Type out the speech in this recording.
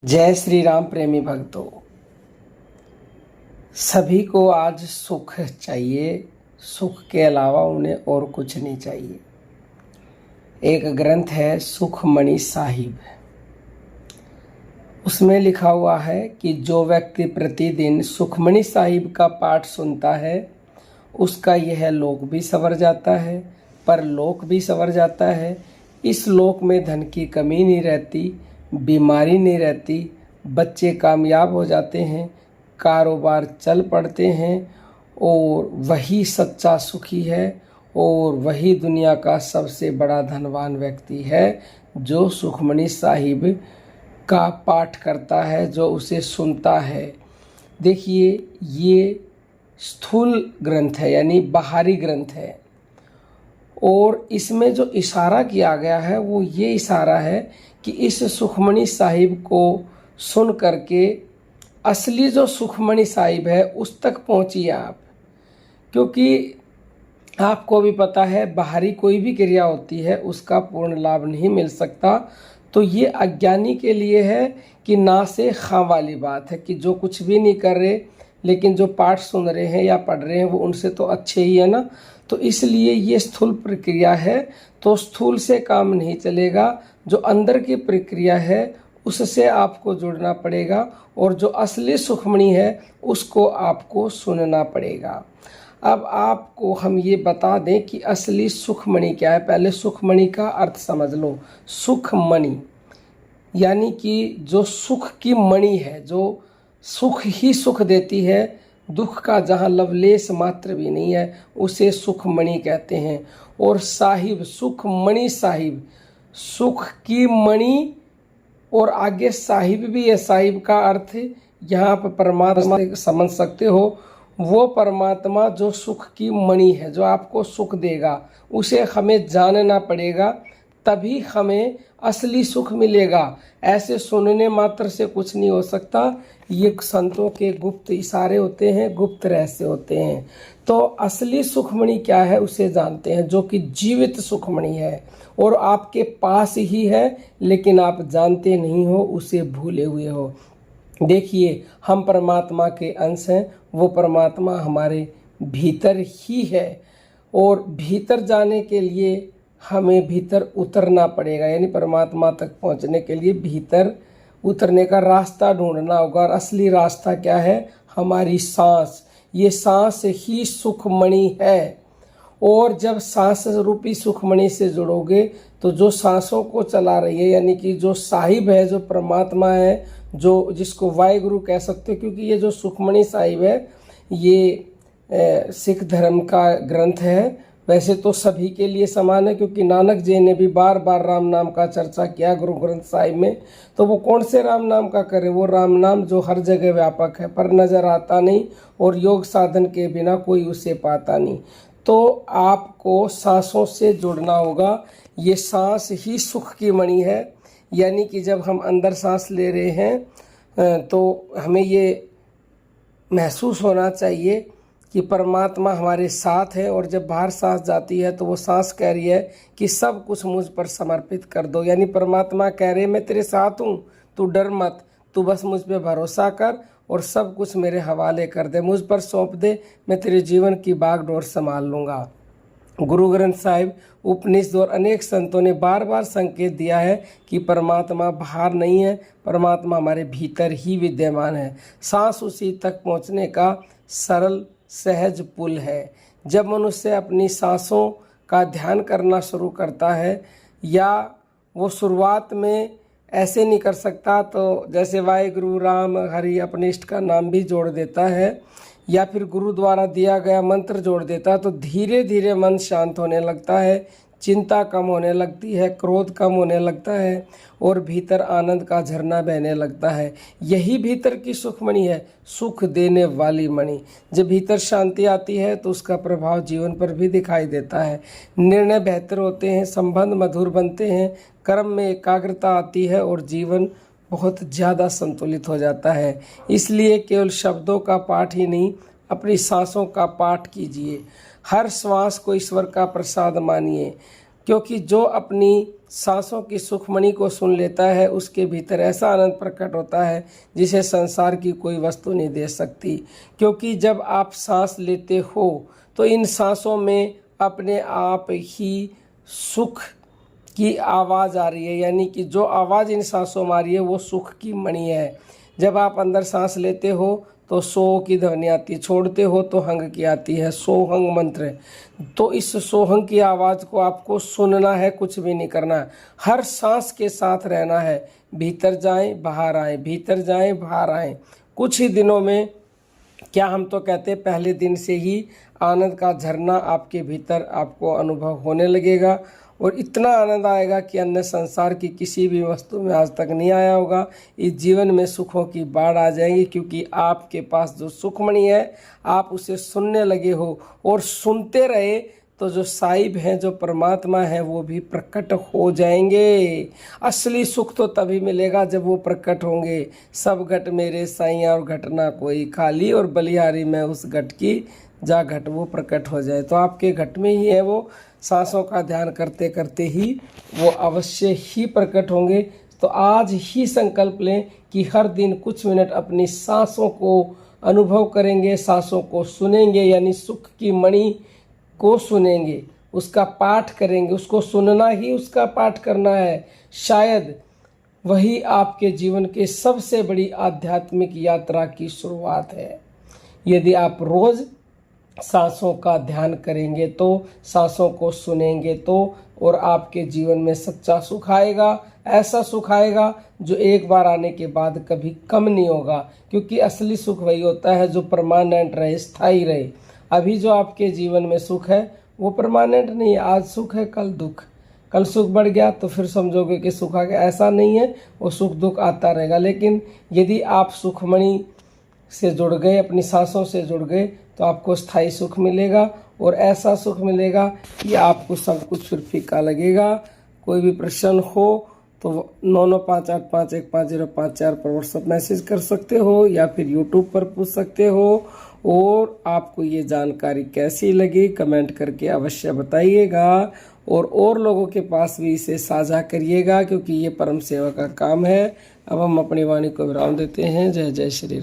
जय श्री राम प्रेमी भक्तों। सभी को आज सुख चाहिए, सुख के अलावा उन्हें और कुछ नहीं चाहिए। एक ग्रंथ है सुखमणि साहिब, उसमें लिखा हुआ है कि जो व्यक्ति प्रतिदिन सुखमणि साहिब का पाठ सुनता है उसका यह लोक भी संवर जाता है, परलोक भी संवर जाता है। इस लोक में धन की कमी नहीं रहती, बीमारी नहीं रहती, बच्चे कामयाब हो जाते हैं, कारोबार चल पड़ते हैं और वही सच्चा सुखी है और वही दुनिया का सबसे बड़ा धनवान व्यक्ति है जो सुखमणि साहिब का पाठ करता है, जो उसे सुनता है। देखिए, ये स्थूल ग्रंथ है यानी बाहरी ग्रंथ है और इसमें जो इशारा किया गया है वो ये इशारा है कि इस सुखमणि साहिब को सुन करके असली जो सुखमणि साहिब है उस तक पहुंचिए आप। क्योंकि आपको भी पता है बाहरी कोई भी क्रिया होती है उसका पूर्ण लाभ नहीं मिल सकता। तो ये अज्ञानी के लिए है कि ना से खां वाली बात है कि जो कुछ भी नहीं कर रहे लेकिन जो पाठ सुन रहे हैं या पढ़ रहे हैं वो उनसे तो अच्छे ही है ना। तो इसलिए ये स्थूल प्रक्रिया है, तो स्थूल से काम नहीं चलेगा। जो अंदर की प्रक्रिया है उससे आपको जुड़ना पड़ेगा और जो असली सुखमणि है उसको आपको सुनना पड़ेगा। अब आपको हम ये बता दें कि असली सुखमणि क्या है। पहले सुखमणि का अर्थ समझ लो। सुखमणि यानी कि जो सुख की मणि है, जो सुख ही सुख देती है, दुख का जहाँ लवलेश मात्र भी नहीं है उसे सुखमणि कहते हैं। और साहिब, सुखमणि साहिब, सुख की मणि और आगे साहिब भी है। साहिब का अर्थ यहाँ पर परमात्मा समझ सकते हो, वो परमात्मा जो सुख की मणि है, जो आपको सुख देगा, उसे हमें जानना पड़ेगा, तभी हमें असली सुख मिलेगा। ऐसे सुनने मात्र से कुछ नहीं हो सकता। ये संतों के गुप्त इशारे होते हैं, गुप्त रहस्य होते हैं। तो असली सुखमणि क्या है उसे जानते हैं, जो कि जीवित सुखमणि है और आपके पास ही है लेकिन आप जानते नहीं हो, उसे भूले हुए हो। देखिए, हम परमात्मा के अंश हैं, वो परमात्मा हमारे भीतर ही है और भीतर जाने के लिए हमें भीतर उतरना पड़ेगा। यानी परमात्मा तक पहुंचने के लिए भीतर उतरने का रास्ता ढूंढना होगा। और असली रास्ता क्या है? हमारी सांस। ये सांस ही सुखमणि है और जब सांस रूपी सुखमणि से जुड़ोगे तो जो सांसों को चला रही है यानी कि जो साहिब है, जो परमात्मा है, जो जिसको वाहिगुरु कह सकते हो, क्योंकि ये जो सुखमणि साहिब है ये सिख धर्म का ग्रंथ है। वैसे तो सभी के लिए समान है, क्योंकि नानक जी ने भी बार बार राम नाम का चर्चा किया गुरु ग्रंथ साहिब में। तो वो कौन से राम नाम का करे? वो राम नाम जो हर जगह व्यापक है पर नज़र आता नहीं और योग साधन के बिना कोई उसे पाता नहीं। तो आपको सांसों से जुड़ना होगा। ये सांस ही सुख की मणि है। यानी कि जब हम अंदर सांस ले रहे हैं तो हमें ये महसूस होना चाहिए कि परमात्मा हमारे साथ है और जब बाहर सांस जाती है तो वो सांस कह रही है कि सब कुछ मुझ पर समर्पित कर दो। यानी परमात्मा कह रहे मैं तेरे साथ हूँ, तू डर मत, तू बस मुझ पे भरोसा कर और सब कुछ मेरे हवाले कर दे, मुझ पर सौंप दे, मैं तेरे जीवन की बागडोर संभाल लूँगा। गुरु ग्रंथ साहिब, उपनिषद और अनेक संतों ने बार बार संकेत दिया है कि परमात्मा बाहर नहीं है, परमात्मा हमारे भीतर ही विद्यमान है। सांस उसी तक पहुँचने का सरल सहज पुल है। जब मनुष्य अपनी सांसों का ध्यान करना शुरू करता है, या वो शुरुआत में ऐसे नहीं कर सकता तो जैसे वाहिगुरु राम हरि अपने इष्ट का नाम भी जोड़ देता है या फिर गुरु द्वारा दिया गया मंत्र जोड़ देता है, तो धीरे धीरे मन शांत होने लगता है, चिंता कम होने लगती है, क्रोध कम होने लगता है और भीतर आनंद का झरना बहने लगता है। यही भीतर की सुखमणि है, सुख देने वाली मणि। जब भीतर शांति आती है तो उसका प्रभाव जीवन पर भी दिखाई देता है। निर्णय बेहतर होते हैं, संबंध मधुर बनते हैं, कर्म में एकाग्रता आती है और जीवन बहुत ज़्यादा संतुलित हो जाता है। इसलिए केवल शब्दों का पाठ ही नहीं, अपनी सांसों का पाठ कीजिए। हर श्वास को ईश्वर का प्रसाद मानिए, क्योंकि जो अपनी सांसों की सुखमणि को सुन लेता है, उसके भीतर ऐसा आनंद प्रकट होता है जिसे संसार की कोई वस्तु नहीं दे सकती। क्योंकि जब आप सांस लेते हो तो इन सांसों में अपने आप ही सुख की आवाज़ आ रही है, यानी कि जो आवाज़ इन सांसों में आ रही है वो सुख की मणि है। जब आप अंदर सांस लेते हो तो सो की ध्वनि आती है, छोड़ते हो तो हंग की आती है, सोहंग मंत्र। तो इस सोहंग की आवाज़ को आपको सुनना है, कुछ भी नहीं करना, हर सांस के साथ रहना है। भीतर जाएं बाहर आएं, भीतर जाएं बाहर आएं। कुछ ही दिनों में, क्या हम तो कहते हैं पहले दिन से ही आनंद का झरना आपके भीतर आपको अनुभव होने लगेगा और इतना आनंद आएगा कि अन्य संसार की किसी भी वस्तु में आज तक नहीं आया होगा। इस जीवन में सुखों की बाढ़ आ जाएगी, क्योंकि आपके पास जो सुखमणि है आप उसे सुनने लगे हो, और सुनते रहे तो जो साहिब हैं, जो परमात्मा है, वो भी प्रकट हो जाएंगे। असली सुख तो तभी मिलेगा जब वो प्रकट होंगे। सब घट मेरे साईं और घट ना कोई खाली, और बलिहारी में उस घट की जा घट वो प्रकट हो जाए। तो आपके घट में ही है वो, सांसों का ध्यान करते करते ही वो अवश्य ही प्रकट होंगे। तो आज ही संकल्प लें कि हर दिन कुछ मिनट अपनी सांसों को अनुभव करेंगे, सांसों को सुनेंगे, यानी सुख की मणि को सुनेंगे, उसका पाठ करेंगे। उसको सुनना ही उसका पाठ करना है। शायद वही आपके जीवन के सबसे बड़ी आध्यात्मिक यात्रा की शुरुआत है। यदि आप रोज़ सांसों का ध्यान करेंगे तो, सांसों को सुनेंगे तो, और आपके जीवन में सच्चा सुख आएगा। ऐसा सुख आएगा जो एक बार आने के बाद कभी कम नहीं होगा, क्योंकि असली सुख वही होता है जो परमानेंट रहे, स्थायी रहे। अभी जो आपके जीवन में सुख है वो परमानेंट नहीं है। आज सुख है, कल दुख, कल सुख बढ़ गया तो फिर समझोगे कि सुख आ गया। ऐसा नहीं है, वो सुख दुख आता रहेगा। लेकिन यदि आप सुखमणि से जुड़ गए, अपनी सांसों से जुड़ गए, तो आपको स्थायी सुख मिलेगा, और ऐसा सुख मिलेगा कि आपको सब कुछ फिर फीका लगेगा। कोई भी प्रश्न हो तो 9958515054 पर व्हाट्सएप मैसेज कर सकते हो, या फिर यूट्यूब पर पूछ सकते हो। और आपको ये जानकारी कैसी लगी कमेंट करके अवश्य बताइएगा, और लोगों के पास भी इसे साझा करिएगा, क्योंकि ये परम सेवा का काम है। अब हम अपनी वाणी को विराम देते हैं। जय जय श्री राम।